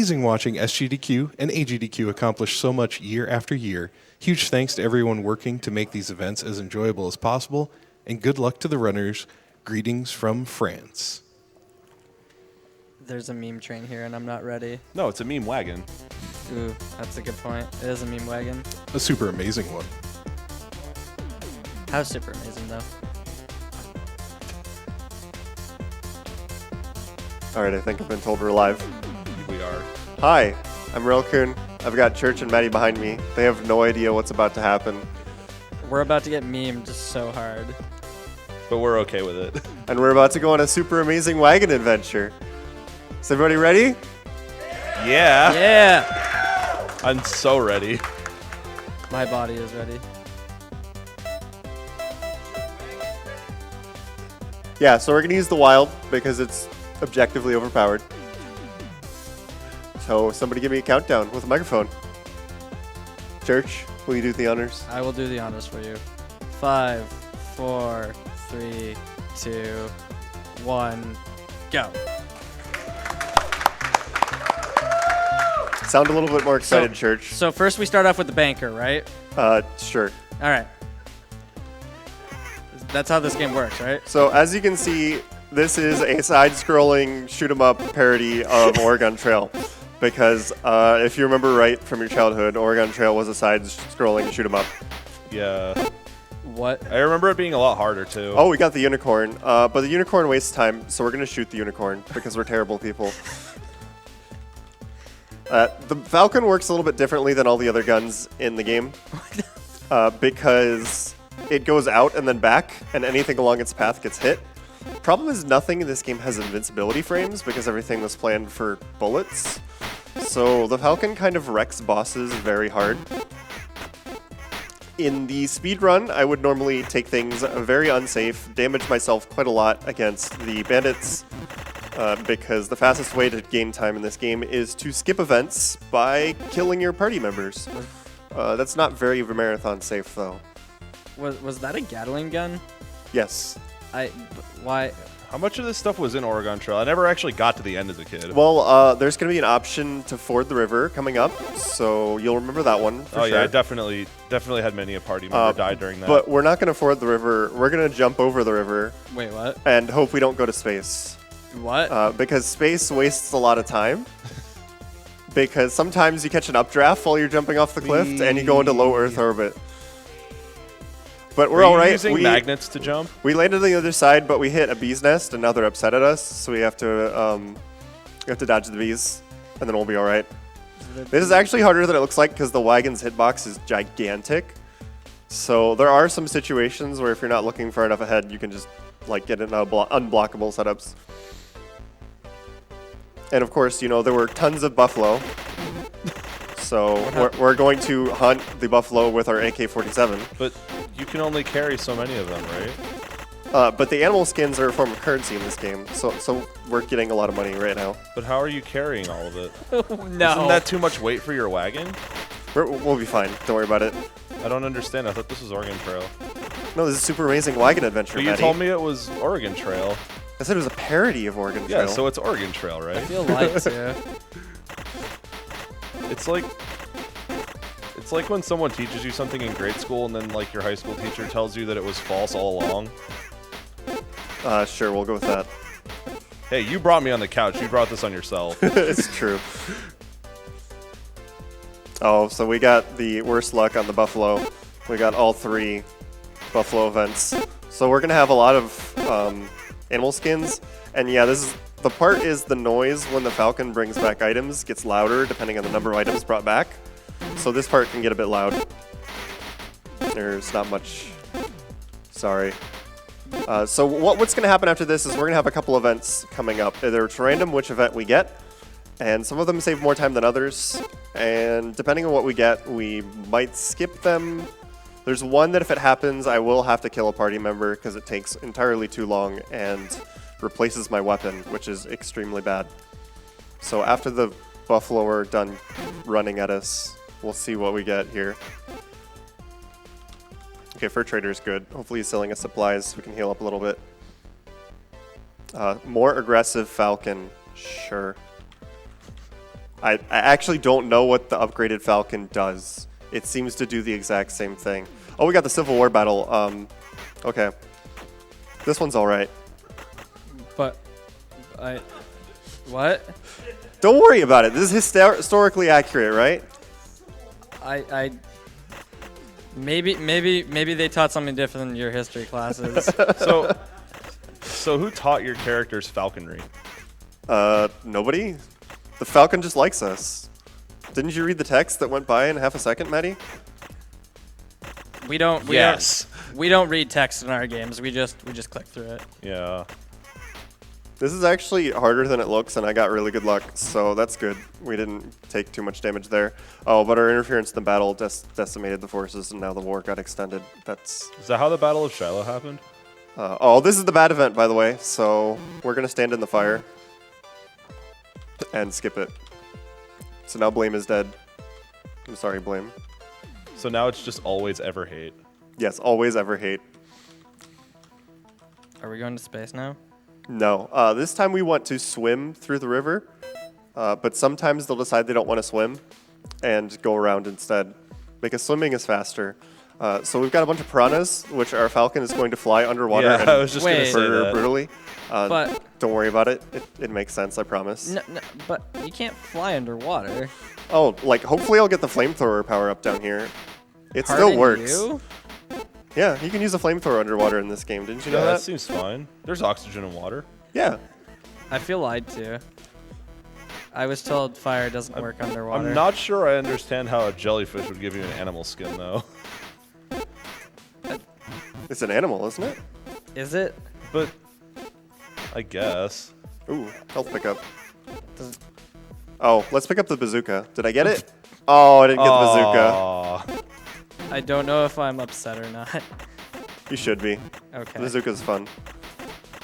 Amazing watching SGDQ and AGDQ accomplish so much year after year. Huge thanks to everyone working to make these events as enjoyable as possible, and good luck to the runners. Greetings from France. There's a meme train here, and I'm not ready. No, it's a meme wagon. Ooh, that's a good point. It is a meme wagon. A super amazing one. How super amazing, though. All right, I think I've been told we're live. We are. Hi, I'm Raelcun. I've got Church and Maddie behind me. They have no idea what's about to happen. We're about to get memed so hard. But we're okay with it. And we're about to go on a super amazing wagon adventure. Is everybody ready? Yeah. Yeah! I'm so ready. My body is ready. Yeah, so we're going to use the wild because it's objectively overpowered. So somebody give me a countdown with a microphone. Church, will you do the honors? I will do the honors for you. 5, 4, 3, 2, 1, go. Sound a little bit more excited, Church. So first we start off with the banker, right? Sure. All right. That's how this game works, right? So as you can see, this is a side-scrolling shoot-'em-up parody of Oregon Trail. Because if you remember right from your childhood, Oregon Trail was a side-scrolling shoot-'em-up. Yeah. What? I remember it being a lot harder, too. Oh, we got the unicorn. But the unicorn wastes time, so we're going to shoot the unicorn because we're terrible people. The Falcon works a little bit differently than all the other guns in the game. Because it goes out and then back, and anything along its path gets hit. Problem is, nothing in this game has invincibility frames because everything was planned for bullets. So the Falcon kind of wrecks bosses very hard. In the speed run, I would normally take things very unsafe, damage myself quite a lot against the bandits, because the fastest way to gain time in this game is to skip events by killing your party members. That's not very marathon safe, though. Was that a Gatling gun? Yes. Why? How much of this stuff was in Oregon Trail? I never actually got to the end as a kid. Well, there's going to be an option to ford the river coming up, so you'll remember that one for oh, sure. yeah, I definitely had many a party member die during that. But we're not going to ford the river. We're going to jump over the river. Wait, what? And hope we don't go to space. What? Because space wastes a lot of time. Because sometimes you catch an updraft while you're jumping off the cliff, and you go into low Earth orbit. But we're all right. Using magnets to jump? We landed on the other side, but we hit a bee's nest, and now they're upset at us. So we have to dodge the bees, and then we'll be all right. This is actually harder than it looks like because the wagon's hitbox is gigantic. So there are some situations where if you're not looking far enough ahead, you can just like get in unblockable setups. And of course, you know, there were tons of buffalo. So we're going to hunt the buffalo with our AK-47. But you can only carry so many of them, right? But the animal skins are a form of currency in this game, so we're getting a lot of money right now. But how are you carrying all of it? No. Isn't that too much weight for your wagon? We'll be fine. Don't worry about it. I don't understand. I thought this was Oregon Trail. No, this is a super amazing wagon adventure, But you Maddie. told me it was Oregon Trail. I said it was a parody of Oregon Trail. Yeah, so it's Oregon Trail, right? I feel like to. It's like when someone teaches you something in grade school and then like your high school teacher tells you that it was false all along. Sure, we'll go with that. Hey, you brought me on the couch. You brought this on yourself. It's true. Oh, so we got the worst luck on the buffalo. We got all 3 buffalo events. So we're gonna have a lot of animal skins. And yeah, the part is the noise when the Falcon brings back items gets louder depending on the number of items brought back. So this part can get a bit loud. There's not much. Sorry. So what's going to happen after this is we're going to have a couple events coming up. It's random which event we get, and some of them save more time than others. And depending on what we get, we might skip them. There's one that if it happens, I will have to kill a party member because it takes entirely too long and replaces my weapon, which is extremely bad. So after the buffalo are done running at us, we'll see what we get here. Okay, Fur Trader's good. Hopefully he's selling us supplies so we can heal up a little bit. More aggressive Falcon. Sure. I actually don't know what the upgraded Falcon does. It seems to do the exact same thing. Oh, we got the Civil War battle. Okay. This one's all right. But what? Don't worry about it. This is historically accurate, right? Maybe they taught something different in your history classes. So who taught your characters falconry? Nobody. The Falcon just likes us. Didn't you read the text that went by in half a second, Maddie? We don't read text in our games. We just click through it. Yeah. This is actually harder than it looks, and I got really good luck, so that's good. We didn't take too much damage there. Oh, but our interference in the battle decimated the forces, and now the war got extended. Is that how the Battle of Shiloh happened? Oh, this is the bad event, by the way, so we're going to stand in the fire and skip it. So now Blame is dead. I'm sorry, Blame. So now it's just always ever hate. Yes, always ever hate. Are we going to space now? No. This time we want to swim through the river, but sometimes they'll decide they don't want to swim and go around instead, because swimming is faster. So we've got a bunch of piranhas, which our Falcon is going to fly underwater Yeah, and I was just going to Wait. say murder that. brutally. But Don't worry about it. It makes sense, I promise. no, but you can't fly underwater. Oh, like, hopefully I'll get the flamethrower power up down here. It Pardon still works. you? Yeah, you can use a flamethrower underwater in this game. Didn't you know Yeah, that? that seems fine. There's oxygen in water. Yeah. I feel lied to. I was told fire doesn't work underwater. I'm not sure I understand how a jellyfish would give you an animal skin, though. It's an animal, isn't it? Is it? But I guess. Ooh, health pickup. Does- Oh, let's pick up the bazooka. Did I get it? Oh, I didn't get the bazooka. Aw. I don't know if I'm upset or not. You should be. Okay. Bazooka's fun.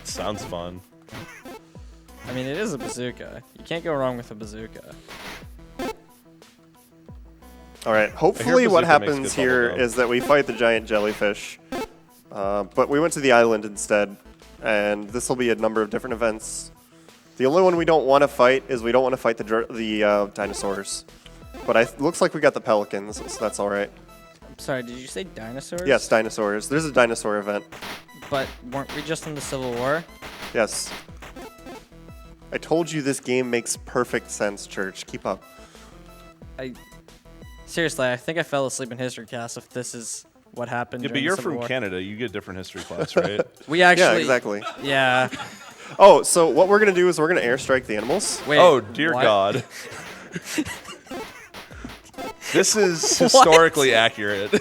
Sounds fun. I mean, it is a bazooka. You can't go wrong with a bazooka. All right. Hopefully, what bazooka makes happens good here bubblegum. is that we fight the giant jellyfish, but we went to the island instead, and this will be a number of different events. The only one we don't want to fight is we don't want to fight the dinosaurs. But looks like we got the pelicans, so that's all right. I'm sorry, did you say dinosaurs? Yes, dinosaurs. There's a dinosaur event. But weren't we just in the Civil War? Yes. I told you this game makes perfect sense, Church. Keep up. Seriously, I think I fell asleep in history class if this is what happened. Yeah, but during the you're Civil from War. Canada. You get a different history class, right? We actually. Yeah, exactly. Yeah. Oh, so what we're going to do is we're going to airstrike the animals. Wait. Oh, dear what? God. This is historically accurate.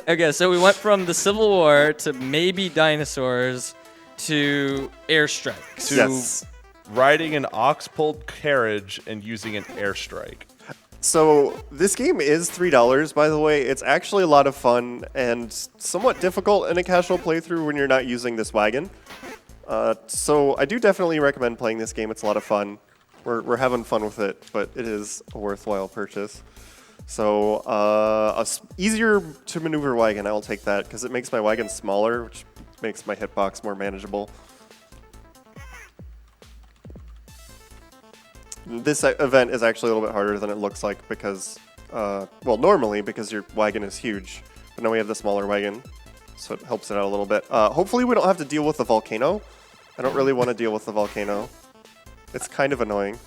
Okay, so we went from the Civil War to maybe dinosaurs to airstrikes. To Yes. riding an ox-pulled carriage and using an airstrike. So this game is $3, by the way. It's actually a lot of fun and somewhat difficult in a casual playthrough when you're not using this wagon. So I do definitely recommend playing this game. It's a lot of fun. We're having fun with it, but it is a worthwhile purchase. So easier to maneuver wagon, I will take that because it makes my wagon smaller, which makes my hitbox more manageable. This event is actually a little bit harder than it looks like because, well, normally because your wagon is huge, but now we have the smaller wagon, so it helps it out a little bit. Hopefully we don't have to deal with the volcano. I don't really want to deal with the volcano. It's kind of annoying.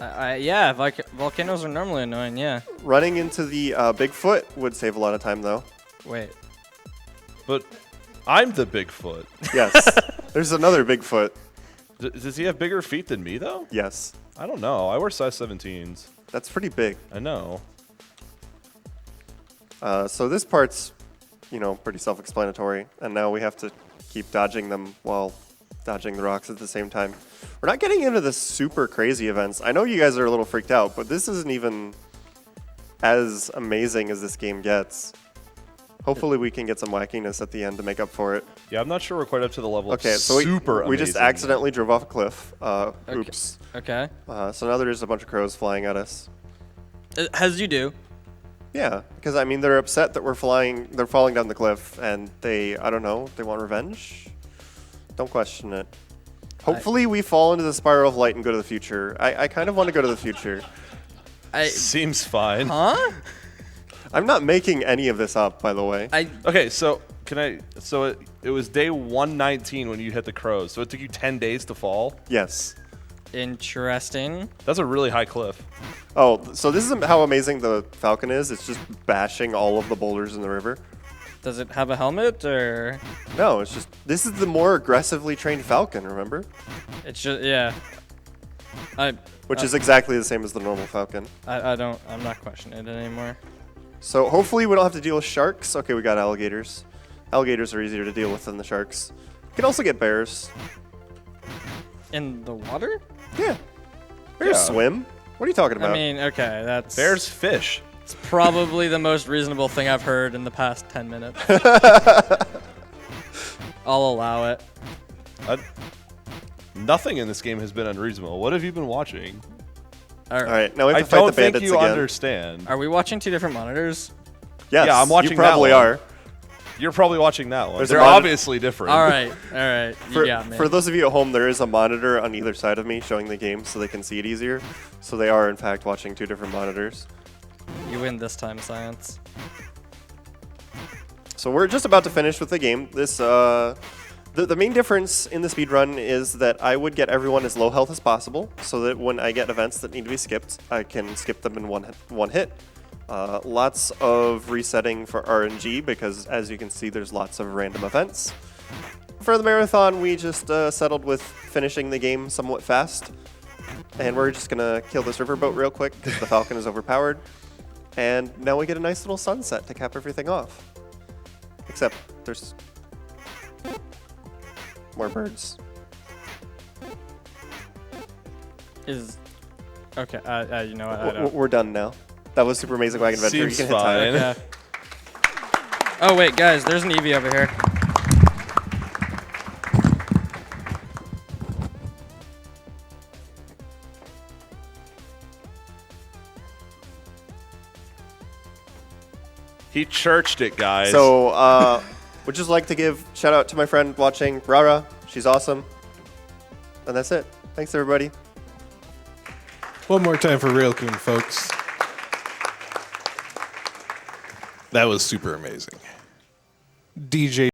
Yeah, volcanoes are normally annoying, yeah. Running into the Bigfoot would save a lot of time, though. Wait. But I'm the Bigfoot. Yes. There's another Bigfoot. Does he have bigger feet than me, though? Yes. I don't know. I wear size 17s. That's pretty big. I know. So this part's, pretty self-explanatory, and now we have to keep dodging them while dodging the rocks at the same time. We're not getting into the super crazy events. I know you guys are a little freaked out, but this isn't even as amazing as this game gets. Hopefully we can get some wackiness at the end to make up for it. Yeah, I'm not sure we're quite up to the level Okay, of so super we just amazing accidentally drove off a cliff. Oops. Okay. So now there's a bunch of crows flying at us. As you do. Yeah, because I mean they're upset that they're falling down the cliff, and I don't know, they want revenge. Don't question it. Hopefully we fall into the spiral of light and go to the future. I kind of want to go to the future. Seems fine. Huh? I'm not making any of this up, by the way. Okay, so can I? So it was day 119 when you hit the crows. So it took you 10 days to fall. Yes. Interesting. That's a really high cliff. Oh, so this is how amazing the Falcon is. It's just bashing all of the boulders in the river. Does it have a helmet or? No, it's just this is the more aggressively trained Falcon. Remember? It's just yeah. Which is exactly the same as the normal Falcon. I'm not questioning it anymore. So hopefully we don't have to deal with sharks. Okay, we got alligators. Alligators are easier to deal with than the sharks. You can also get bears. In the water? Yeah. Bears Yeah. swim. What are you talking about? I mean, okay, that's Bears fish. It's probably the most reasonable thing I've heard in the past 10 minutes. I'll allow it. Nothing in this game has been unreasonable. What have you been watching? All right, now we I have to fight don't the think bandits you again. understand. Are we watching 2 different monitors? Yes, Yeah, I'm watching you probably that one. are. You're probably watching that one. There's a They're monitor- obviously different. All right. You got me. For those of you at home, there is a monitor on either side of me showing the game so they can see it easier. So they are, in fact, watching 2 different monitors. You win this time, science. So we're just about to finish with the game. This the main difference in the speedrun is that I would get everyone as low health as possible so that when I get events that need to be skipped, I can skip them in one hit. Lots of resetting for RNG because, as you can see, there's lots of random events. For the marathon, we just settled with finishing the game somewhat fast. And we're just going to kill this riverboat real quick because the Falcon is overpowered. And now we get a nice little sunset to cap everything off. Except there's more birds. Okay, you know what? I don't. We're done now. That was Super Amazing Wagon Adventure. Seems You can hit time. fine. Okay. Oh wait, guys, there's an Eevee over here. He churched it, guys. So, would just like to give shout out to my friend watching, Rara. She's awesome. And that's it. Thanks, everybody. One more time for Raelcun, folks. That was super amazing. DJ